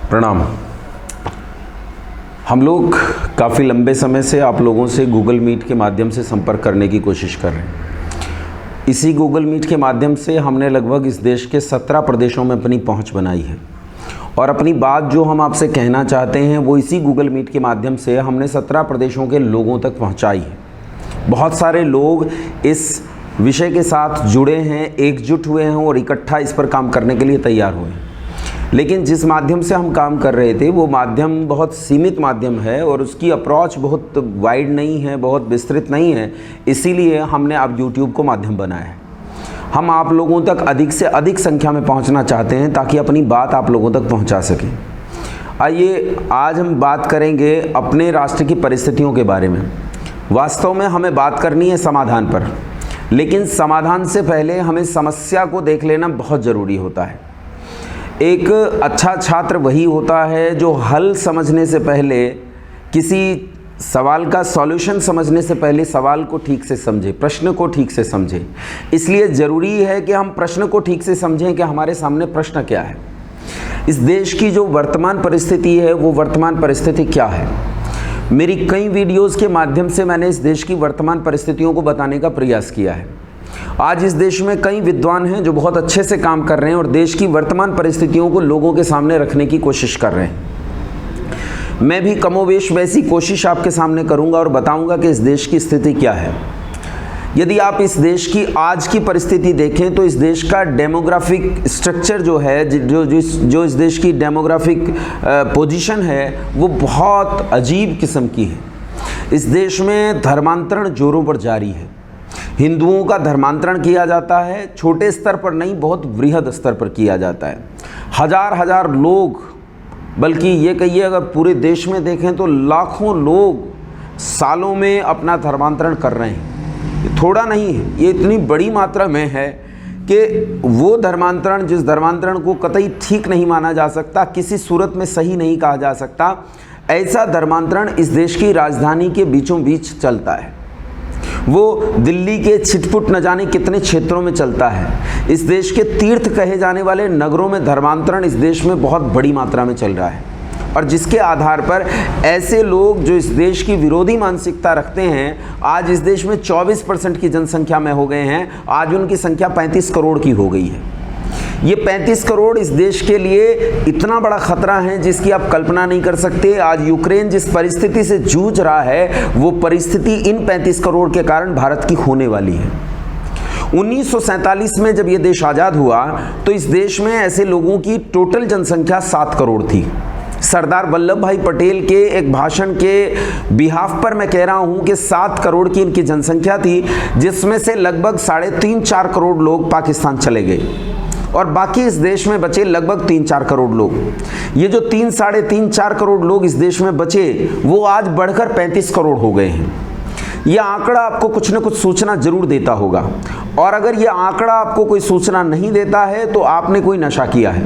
प्रणाम। हम लोग काफ़ी लंबे समय से आप लोगों से गूगल मीट के माध्यम से संपर्क करने की कोशिश कर रहे हैं। इसी गूगल मीट के माध्यम से हमने लगभग इस देश के 17 प्रदेशों में अपनी पहुंच बनाई है और अपनी बात जो हम आपसे कहना चाहते हैं वो इसी गूगल मीट के माध्यम से हमने 17 प्रदेशों के लोगों तक पहुंचाई है। बहुत सारे लोग इस विषय के साथ जुड़े हैं, एकजुट हुए हैं और इकट्ठा इस पर काम करने के लिए तैयार हुए हैं। लेकिन जिस माध्यम से हम काम कर रहे थे वो माध्यम बहुत सीमित माध्यम है और उसकी अप्रोच बहुत वाइड नहीं है, बहुत विस्तृत नहीं है। इसीलिए हमने अब YouTube को माध्यम बनाया है। हम आप लोगों तक अधिक से अधिक संख्या में पहुंचना चाहते हैं ताकि अपनी बात आप लोगों तक पहुंचा सकें। आइए आज हम बात करेंगे अपने राष्ट्र की परिस्थितियों के बारे में। वास्तव में हमें बात करनी है समाधान पर, लेकिन समाधान से पहले हमें समस्या को देख लेना बहुत ज़रूरी होता है। एक अच्छा छात्र वही होता है जो हल समझने से पहले, किसी सवाल का सॉल्यूशन समझने से पहले सवाल को ठीक से समझे, प्रश्न को ठीक से समझे। इसलिए ज़रूरी है कि हम प्रश्न को ठीक से समझें कि हमारे सामने प्रश्न क्या है, इस देश की जो वर्तमान परिस्थिति है वो वर्तमान परिस्थिति क्या है। मेरी कई वीडियोज़ के माध्यम से मैंने इस देश की वर्तमान परिस्थितियों को बताने का प्रयास किया है। आज इस देश में कई विद्वान हैं जो बहुत अच्छे से काम कर रहे हैं और देश की वर्तमान परिस्थितियों को लोगों के सामने रखने की कोशिश कर रहे हैं। मैं भी कमोवेश वैसी कोशिश आपके सामने करूंगा और बताऊंगा कि इस देश की स्थिति क्या है। यदि आप इस देश की आज की परिस्थिति देखें तो इस देश का डेमोग्राफिक स्ट्रक्चर जो है, जो इस देश की डेमोग्राफिक पोजीशन है वो बहुत अजीब किस्म की है। इस देश में धर्मांतरण जोरों पर जारी है। हिंदुओं का धर्मांतरण किया जाता है, छोटे स्तर पर नहीं बहुत वृहद स्तर पर किया जाता है। हजार हजार लोग, बल्कि ये कहिए अगर पूरे देश में देखें तो लाखों लोग सालों में अपना धर्मांतरण कर रहे हैं। ये थोड़ा नहीं है, ये इतनी बड़ी मात्रा में है कि वो धर्मांतरण, जिस धर्मांतरण को कतई ठीक नहीं माना जा सकता, किसी सूरत में सही नहीं कहा जा सकता, ऐसा धर्मांतरण इस देश की राजधानी के बीचों बीच चलता है। वो दिल्ली के छिटपुट न जाने कितने क्षेत्रों में चलता है। इस देश के तीर्थ कहे जाने वाले नगरों में धर्मांतरण इस देश में बहुत बड़ी मात्रा में चल रहा है और जिसके आधार पर ऐसे लोग जो इस देश की विरोधी मानसिकता रखते हैं, आज इस देश में 24% की जनसंख्या में हो गए हैं। आज उनकी संख्या 35 करोड़ की हो गई है। ये 35 करोड़ इस देश के लिए इतना बड़ा खतरा है जिसकी आप कल्पना नहीं कर सकते। आज यूक्रेन जिस परिस्थिति से जूझ रहा है वो परिस्थिति इन 35 करोड़ के कारण भारत की होने वाली है। 1947 में जब ये देश आज़ाद हुआ तो इस देश में ऐसे लोगों की टोटल जनसंख्या 7 करोड़ थी। सरदार वल्लभ भाई पटेल के एक भाषण के बिहाफ पर मैं कह रहा हूं कि 7 करोड़ की इनकी जनसंख्या थी, जिसमें से लगभग 3.5-4 करोड़ लोग पाकिस्तान चले गए और बाकी इस देश में बचे लगभग 3-4 करोड़ लोग। ये जो 3-3.5-4 करोड़ लोग इस देश में बचे वो आज बढ़कर 35 करोड़ हो गए हैं। यह आंकड़ा आपको कुछ न कुछ सूचना जरूर देता होगा और अगर यह आंकड़ा आपको कोई सूचना नहीं देता है तो आपने कोई नशा किया है।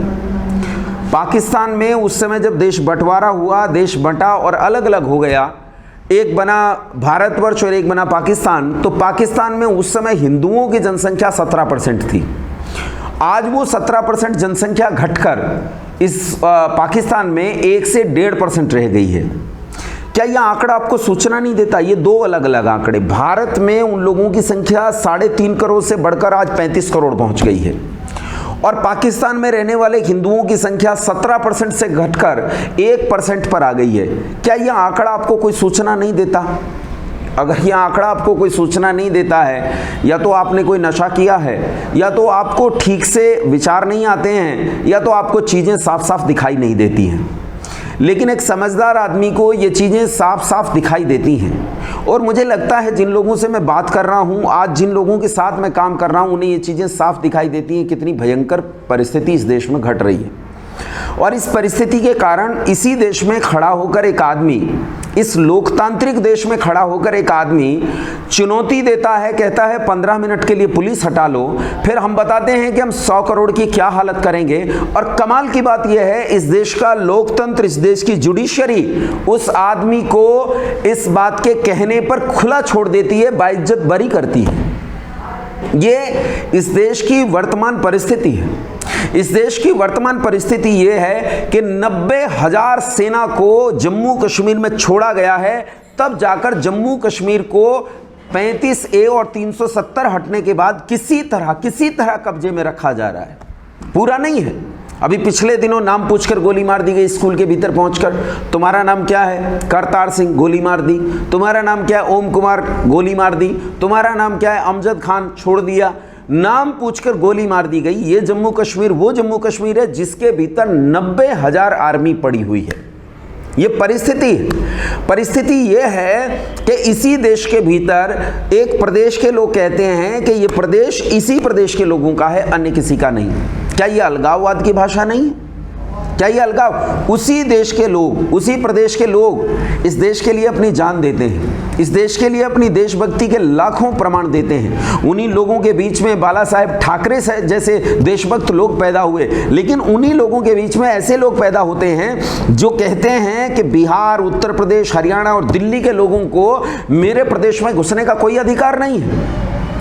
पाकिस्तान में उस समय जब देश बंटवारा हुआ, देश बंटा और अलग अलग हो गया, एक बना भारतवर्ष और एक बना पाकिस्तान, तो पाकिस्तान में उस समय हिंदुओं की जनसंख्या 17% थी। आज वो 17% जनसंख्या घटकर इस पाकिस्तान में 1 से 1.5% रह गई है। क्या यह आंकड़ा आपको सूचना नहीं देता? ये दो अलग अलग आंकड़े। भारत में उन लोगों की संख्या 3.5 करोड़ से बढ़कर आज 35 करोड़ पहुंच गई है और पाकिस्तान में रहने वाले हिंदुओं की संख्या 17% से घटकर 1% पर आ गई है। क्या यह आंकड़ा आपको कोई सूचना नहीं देता? अगर यह आंकड़ा आपको कोई सूचना नहीं देता है, या तो आपने कोई नशा किया है, या तो आपको ठीक से विचार नहीं आते हैं, या तो आपको चीज़ें साफ साफ दिखाई नहीं देती हैं। लेकिन एक समझदार आदमी को ये चीज़ें साफ साफ दिखाई देती हैं और मुझे लगता है जिन लोगों से मैं बात कर रहा हूँ, आज जिन लोगों के साथ मैं काम कर रहा हूँ, उन्हें ये चीज़ें साफ दिखाई देती हैं कितनी भयंकर परिस्थिति इस देश में घट रही है। और इस परिस्थिति के कारण इसी देश में खड़ा होकर एक आदमी, इस लोकतांत्रिक देश में खड़ा होकर एक आदमी चुनौती देता है, कहता है 15 मिनट के लिए पुलिस हटा लो, फिर हम बताते हैं कि हम 100 करोड़ की क्या हालत करेंगे। और कमाल की बात यह है, इस देश का लोकतंत्र, इस देश की जुडिशरी उस आदमी को इस बात के कहने पर खुला छोड़ देती है, बाइज्जत बरी करती है। ये इस देश की वर्तमान परिस्थिति है। इस देश की वर्तमान परिस्थिति यह है कि 90,000 सेना को जम्मू कश्मीर में छोड़ा गया है, तब जाकर जम्मू कश्मीर को 35A और 370 हटने के बाद किसी तरह कब्जे में रखा जा रहा है। पूरा नहीं है। अभी पिछले दिनों नाम पूछकर गोली मार दी गई स्कूल के भीतर पहुंचकर। तुम्हारा नाम क्या है? करतार सिंह, गोली मार दी। तुम्हारा नाम क्या है? ओम कुमार, गोली मार दी। तुम्हारा नाम क्या है? अमजद खान, छोड़ दिया। नाम पूछकर गोली मार दी गई। ये जम्मू कश्मीर वो जम्मू कश्मीर है जिसके भीतर 90,000 आर्मी पड़ी हुई है। ये परिस्थिति ये है कि इसी देश के भीतर एक प्रदेश के लोग कहते हैं कि ये प्रदेश इसी प्रदेश के लोगों का है, अन्य किसी का नहीं। क्या ये अलगाववाद की भाषा नहीं है? क्या ये अलगाव? उसी देश के लोग, उसी प्रदेश के लोग इस देश के लिए अपनी जान देते हैं, इस देश के लिए अपनी देशभक्ति के लाखों प्रमाण देते हैं। उन्हीं लोगों के बीच में बाला साहेब ठाकरे जैसे देशभक्त लोग पैदा हुए, लेकिन उन्हीं लोगों के बीच में ऐसे लोग पैदा होते हैं जो कहते हैं कि बिहार, उत्तर प्रदेश, हरियाणा और दिल्ली के लोगों को मेरे प्रदेश में घुसने का कोई अधिकार नहीं है,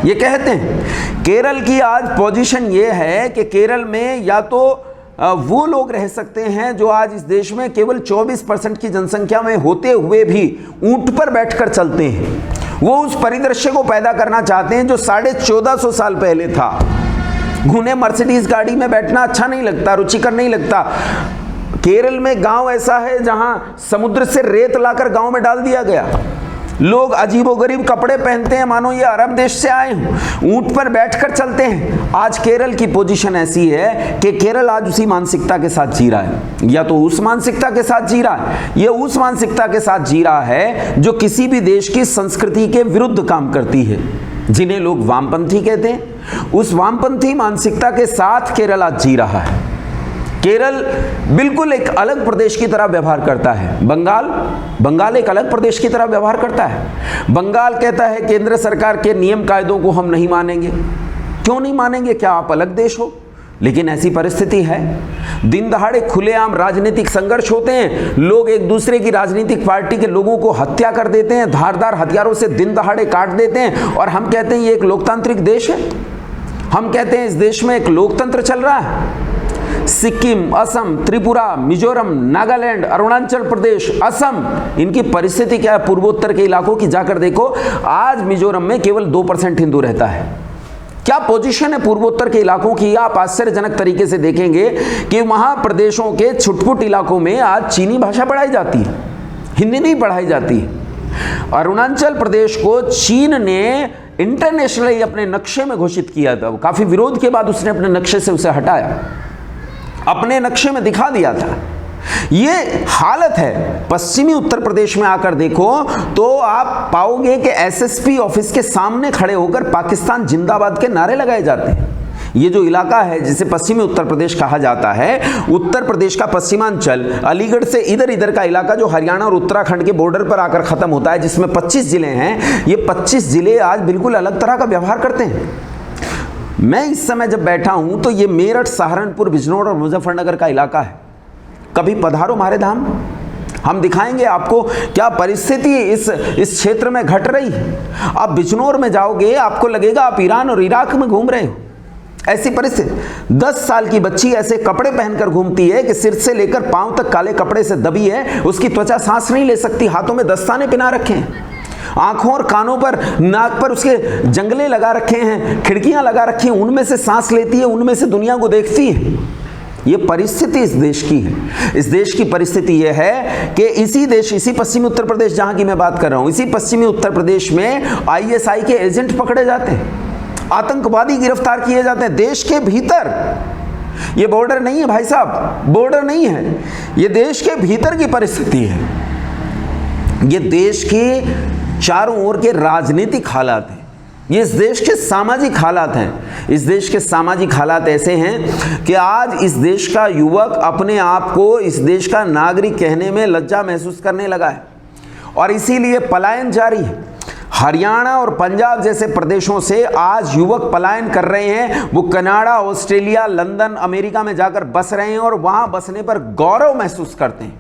ये कहते हैं। केरल की आज पोजीशन ये है कि केरल में या तो वो लोग रह सकते हैं जो आज इस देश में केवल 24% की जनसंख्या में होते हुए भी ऊंट पर बैठकर चलते हैं। वो उस परिदृश्य को पैदा करना चाहते हैं जो 1450 साल पहले था। उन्हें मर्सिडीज गाड़ी में बैठना अच्छा नहीं लगता, रुचिकर नहीं लगता। केरल में गांव ऐसा है जहां समुद्र से रेत लाकर गांव में डाल दिया गया। लोग अजीबोगरीब कपड़े पहनते हैं मानो ये अरब देश से आए हों, ऊंट पर बैठकर चलते हैं। आज केरल की पोजीशन ऐसी है कि केरल आज उसी मानसिकता के साथ जी रहा है, या तो उस मानसिकता के साथ जी रहा है, ये उस मानसिकता के साथ जी रहा है जो किसी भी देश की संस्कृति के विरुद्ध काम करती है, जिन्हें लोग वामपंथी कहते हैं। उस वामपंथी मानसिकता के साथ केरल आज जी रहा है। केरल बिल्कुल एक अलग प्रदेश की तरह व्यवहार करता है। बंगाल एक अलग प्रदेश की तरह व्यवहार करता है। बंगाल कहता है केंद्र सरकार के नियम कायदों को हम नहीं मानेंगे। क्यों नहीं मानेंगे? क्या आप अलग देश हो? लेकिन ऐसी परिस्थिति है। दिन दहाड़े खुलेआम राजनीतिक संघर्ष होते हैं, लोग एक दूसरे की राजनीतिक पार्टी के लोगों को हत्या कर देते हैं, धारदार हथियारों से दिन दहाड़े काट देते हैं, और हम कहते हैं ये एक लोकतांत्रिक देश है। हम कहते हैं इस देश में एक लोकतंत्र चल रहा है। सिक्किम, असम, त्रिपुरा, मिजोरम, नागालैंड, अरुणाचल प्रदेश, असम, इनकी परिस्थिति क्या है? पूर्वोत्तर के इलाकों की जाकर देखो। आज मिजोरम में केवल 2% हिंदू रहता है। क्या पोजीशन है पूर्वोत्तर के इलाकों की? आप आश्चर्यजनक तरीके से देखेंगे कि वहां प्रदेशों के छुटपुट इलाकों में आज चीनी भाषा पढ़ाई जाती है, हिंदी नहीं पढ़ाई जाती है। अरुणाचल प्रदेश को चीन ने इंटरनेशनली अपने नक्शे में घोषित किया था। काफी विरोध के बाद उसने अपने नक्शे से उसे हटाया, अपने नक्शे में दिखा दिया था। ये हालत है। पश्चिमी उत्तर प्रदेश में आकर देखो तो आप पाओगे कि एसएसपी ऑफिस के सामने खड़े होकर पाकिस्तान जिंदाबाद के नारे लगाए जाते हैं। ये जो इलाका है जिसे पश्चिमी उत्तर प्रदेश कहा जाता है, उत्तर प्रदेश का पश्चिमांचल, अलीगढ़ से इधर इधर का इलाका जो हरियाणा और उत्तराखंड के बॉर्डर पर आकर खत्म होता है, जिसमें 25 जिले हैं, ये 25 जिले आज बिल्कुल अलग तरह का व्यवहार करते हैं। मैं इस समय जब बैठा हूं तो ये मेरठ, सहारनपुर, बिजनौर और मुजफ्फरनगर का इलाका है। कभी पधारो हमारे धाम, हम दिखाएंगे आपको क्या परिस्थिति इस क्षेत्र में घट रही है। आप बिजनौर में जाओगे, आपको लगेगा आप ईरान और इराक में घूम रहे हो। ऐसी परिस्थिति। 10 साल की बच्ची ऐसे कपड़े पहनकर घूमती है कि सिर से लेकर पांव तक काले कपड़े से दबी है, उसकी त्वचा सांस नहीं ले सकती, हाथों में दस्ताने पहना रखे हैं, आंखों और कानों पर, नाक पर उसके जंगले लगा रखे हैं, खिड़कियां लगा रखी हैं, उनमें से सांस लेती है, उनमें से दुनिया को देखती है। ये परिस्थिति इस देश की है। इस देश की परिस्थिति यह है कि इसी पश्चिमी उत्तर प्रदेश जहां की मैं बात कर रहा हूं, इसी पश्चिमी उत्तर प्रदेश में आईएसआई के एजेंट पकड़े जाते हैं, आतंकवादी गिरफ्तार किए जाते हैं देश के भीतर। ये बॉर्डर नहीं है भाई साहब, बॉर्डर नहीं है, ये देश के भीतर की परिस्थिति है। ये देश के चारों ओर के राजनीतिक हालात हैं, ये इस देश के सामाजिक हालात हैं। इस देश के सामाजिक हालात ऐसे हैं कि आज इस देश का युवक अपने आप को इस देश का नागरिक कहने में लज्जा महसूस करने लगा है, और इसीलिए पलायन जारी है। हरियाणा और पंजाब जैसे प्रदेशों से आज युवक पलायन कर रहे हैं। वो कनाडा, ऑस्ट्रेलिया, लंदन, अमेरिका में जाकर बस रहे हैं, और वहां बसने पर गौरव महसूस करते हैं।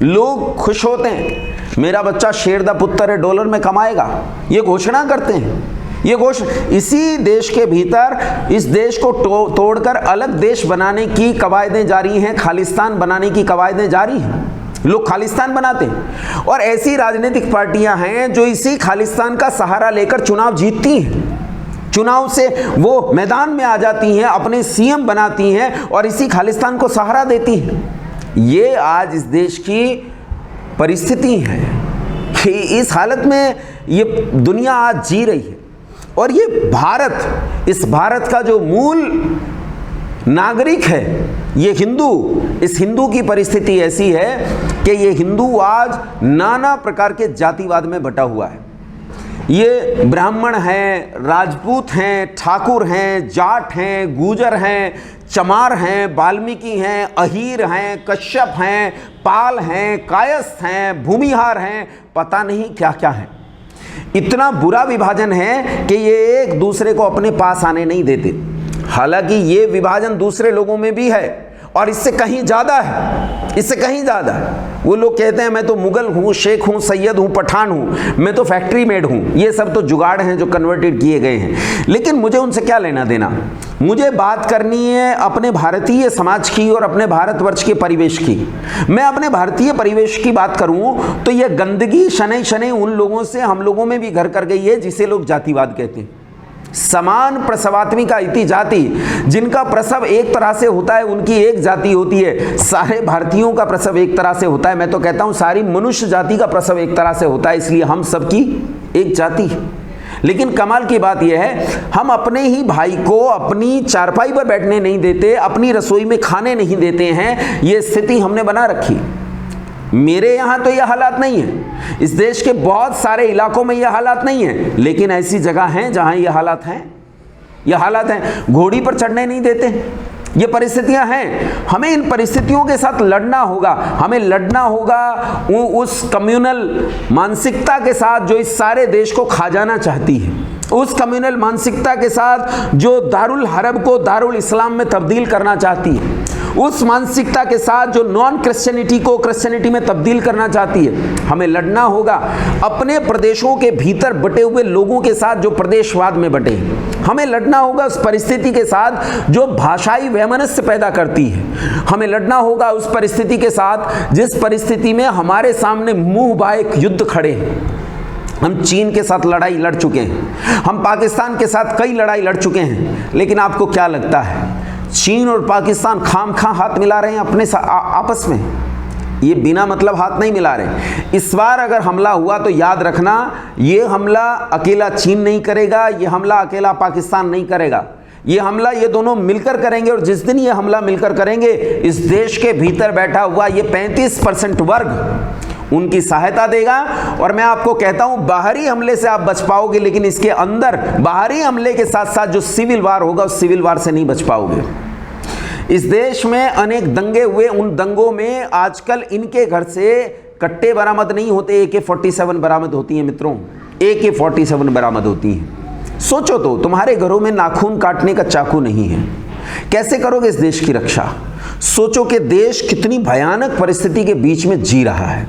लोग खुश होते हैं, मेरा बच्चा शेर दा पुत्र है, डॉलर में कमाएगा, ये घोषणा करते हैं। ये घोषणा, इसी देश के भीतर इस देश को तोड़कर अलग देश बनाने की कवायदें जारी हैं, खालिस्तान बनाने की कवायदें जारी हैं। लोग खालिस्तान बनाते हैं और ऐसी राजनीतिक पार्टियां हैं जो इसी खालिस्तान का सहारा लेकर चुनाव जीतती हैं, चुनाव से वो मैदान में आ जाती हैं, अपने सीएम बनाती हैं और इसी खालिस्तान को सहारा देती हैं। ये आज इस देश की परिस्थिति है कि इस हालत में ये दुनिया आज जी रही है। और ये भारत, इस भारत का जो मूल नागरिक है, ये हिंदू, इस हिंदू की परिस्थिति ऐसी है कि ये हिंदू आज नाना प्रकार के जातिवाद में बटा हुआ है। ये ब्राह्मण हैं, राजपूत हैं, ठाकुर हैं, जाट हैं, गुजर हैं, चमार हैं, वाल्मीकि हैं, अहीर हैं, कश्यप हैं, पाल हैं, कायस्थ हैं, भूमिहार हैं, पता नहीं क्या क्या है। इतना बुरा विभाजन है कि ये एक दूसरे को अपने पास आने नहीं देते। हालांकि ये विभाजन दूसरे लोगों में भी है और इससे कहीं ज़्यादा है, इससे कहीं ज़्यादा है। वो लोग कहते हैं मैं तो मुगल हूँ, शेख हूँ, सैयद हूँ, पठान हूँ, मैं तो फैक्ट्री मेड हूँ। ये सब तो जुगाड़ हैं जो कन्वर्टेड किए गए हैं, लेकिन मुझे उनसे क्या लेना देना। मुझे बात करनी है अपने भारतीय समाज की और अपने भारतवर्ष के परिवेश की। मैं अपने भारतीय परिवेश की बात करूँ तो यह गंदगी शनै शनै उन लोगों से हम लोगों में भी घर कर गई है जिसे लोग जातिवाद कहते हैं। समान प्रसवात्मिका इति जाति, जिनका प्रसव एक तरह से होता है उनकी एक जाति होती है। सारे भारतीयों का प्रसव एक तरह से होता है। मैं तो कहता हूं सारी मनुष्य जाति का प्रसव एक तरह से होता है, इसलिए हम सबकी एक जाति है। लेकिन कमाल की बात यह है, हम अपने ही भाई को अपनी चारपाई पर बैठने नहीं देते, अपनी रसोई में खाने नहीं देते हैं। ये स्थिति हमने बना रखी। मेरे यहाँ तो यह हालात नहीं है, इस देश के बहुत सारे इलाकों में यह हालात नहीं है, लेकिन ऐसी जगह हैं जहाँ यह हालात हैं। यह हालात हैं, घोड़ी पर चढ़ने नहीं देते, ये परिस्थितियां हैं। हमें इन परिस्थितियों के साथ लड़ना होगा। हमें लड़ना होगा उस कम्युनल मानसिकता के साथ जो इस सारे देश को खा जाना चाहती है, उस कम्युनल मानसिकता के साथ जो दारुल हरब को दारुल इस्लाम में तब्दील करना चाहती है, उस मानसिकता के साथ जो नॉन क्रिश्चियनिटी को क्रिश्चियनिटी में तब्दील करना चाहती है। हमें लड़ना होगा अपने प्रदेशों के भीतर बटे हुए लोगों के साथ जो प्रदेशवाद में बटे हैं। हमें लड़ना होगा उस परिस्थिति के साथ जो भाषाई वैमनस्य पैदा करती है। हमें लड़ना होगा उस परिस्थिति के साथ जिस परिस्थिति में हमारे सामने मुंह बाएक युद्ध खड़े हैं। हम चीन के साथ लड़ाई लड़ चुके हैं, हम पाकिस्तान के साथ कई लड़ाई लड़ चुके हैं, लेकिन आपको क्या लगता है चीन और पाकिस्तान खामखा हाथ मिला रहे हैं अपने आपस में? ये बिना मतलब हाथ नहीं मिला रहे। इस बार अगर हमला हुआ तो याद रखना, ये हमला अकेला चीन नहीं करेगा, ये हमला अकेला पाकिस्तान नहीं करेगा, ये हमला ये दोनों मिलकर करेंगे। और जिस दिन ये हमला मिलकर करेंगे, इस देश के भीतर बैठा हुआ ये 35% वर्ग उनकी सहायता देगा। और मैं आपको कहता हूं बाहरी हमले से आप बच पाओगे, लेकिन इसके अंदर बाहरी हमले के साथ साथ जो सिविल वार होगा उस सिविल वार से नहीं बच पाओगे। इस देश में अनेक दंगे हुए, उन दंगों में आजकल इनके घर से कट्टे बरामद नहीं होते, AK-47 बरामद होती हैं मित्रों, AK-47 बरामद होती हैं। सोचो तो, तुम्हारे घरों में नाखून काटने का चाकू नहीं है, कैसे करोगे इस देश की रक्षा? सोचो कि देश कितनी भयानक परिस्थिति के बीच में जी रहा है।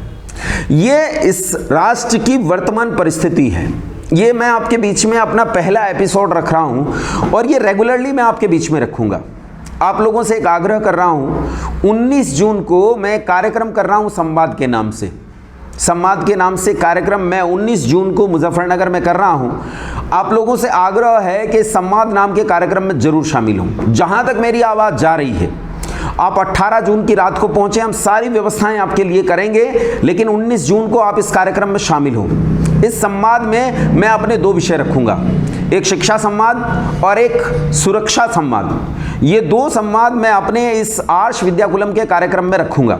ये इस राष्ट्र की वर्तमान परिस्थिति है। ये मैं आपके बीच में अपना पहला एपिसोड रख रहा हूं और ये रेगुलरली मैं आपके बीच में रखूंगा। आप लोगों से एक आग्रह कर रहा हूं, 19 जून को मैं कार्यक्रम कर रहा हूं संवाद के नाम से। संवाद के नाम से कार्यक्रम मैं 19 जून को मुजफ्फरनगर में कर रहा हूं। आप लोगों से आग्रह है कि संवाद नाम के कार्यक्रम में जरूर शामिल हों। जहां तक मेरी आवाज़ जा रही है, आप 18 जून की रात को पहुंचे, हम सारी व्यवस्थाएं आपके लिए करेंगे, लेकिन 19 जून को आप इस कार्यक्रम में शामिल हो। इस संवाद में मैं अपने 2 विषय रखूंगा, एक शिक्षा संवाद और एक सुरक्षा संवाद। ये 2 संवाद मैं अपने इस आर्ष विद्याकुलम के कार्यक्रम में रखूंगा।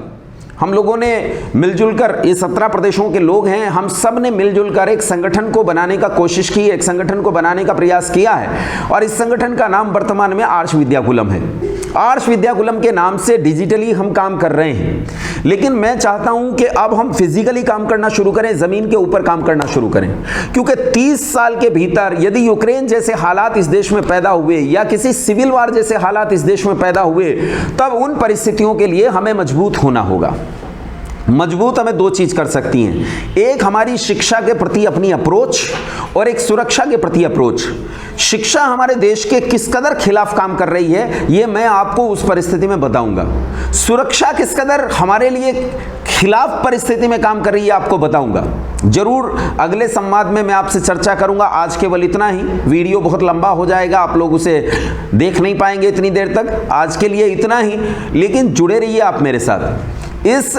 हम लोगों ने मिलजुल कर, ये 17 प्रदेशों के लोग हैं, हम सब ने मिलजुल कर एक संगठन को बनाने का कोशिश की, एक संगठन को बनाने का प्रयास किया है और इस संगठन का नाम वर्तमान में आर्ष विद्याकुलम है। आर्ष विद्याकुलम के नाम से डिजिटली हम काम कर रहे हैं, लेकिन मैं चाहता हूं कि अब हम फिजिकली काम करना शुरू करें, ज़मीन के ऊपर काम करना शुरू करें। क्योंकि 30 साल के भीतर यदि यूक्रेन जैसे हालात इस देश में पैदा हुए या किसी सिविल वार जैसे हालात इस देश में पैदा हुए, तब उन परिस्थितियों के लिए हमें मजबूत होना होगा। मजबूत हमें दो चीज कर सकती हैं, एक हमारी शिक्षा के प्रति अपनी अप्रोच और एक सुरक्षा के प्रति अप्रोच। शिक्षा हमारे देश के किस कदर खिलाफ काम कर रही है ये मैं आपको उस परिस्थिति में बताऊंगा। सुरक्षा किस कदर हमारे लिए खिलाफ परिस्थिति में काम कर रही है आपको बताऊंगा। जरूर अगले संवाद में मैं आपसे चर्चा करूंगा। आज केवल इतना ही, वीडियो बहुत लंबा हो जाएगा, आप लोग उसे देख नहीं पाएंगे इतनी देर तक। आज के लिए इतना ही, लेकिन जुड़े रहिए आप मेरे साथ। इस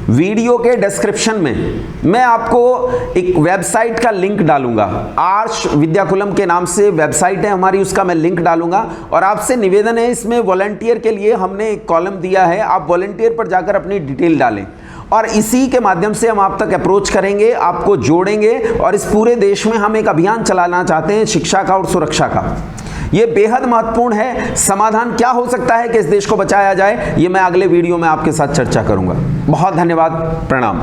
वीडियो के डिस्क्रिप्शन में मैं आपको एक वेबसाइट का लिंक डालूंगा, आर्ष विद्याकुलम के नाम से वेबसाइट है हमारी, उसका मैं लिंक डालूंगा। और आपसे निवेदन है, इसमें वॉलंटियर के लिए हमने एक कॉलम दिया है, आप वॉलंटियर पर जाकर अपनी डिटेल डालें और इसी के माध्यम से हम आप तक अप्रोच करेंगे, आपको जोड़ेंगे। और इस पूरे देश में हम एक अभियान चलाना चाहते हैं शिक्षा का और सुरक्षा का। ये बेहद महत्वपूर्ण है। समाधान क्या हो सकता है कि इस देश को बचाया जाए, ये मैं अगले वीडियो में आपके साथ चर्चा करूंगा। बहुत धन्यवाद, प्रणाम।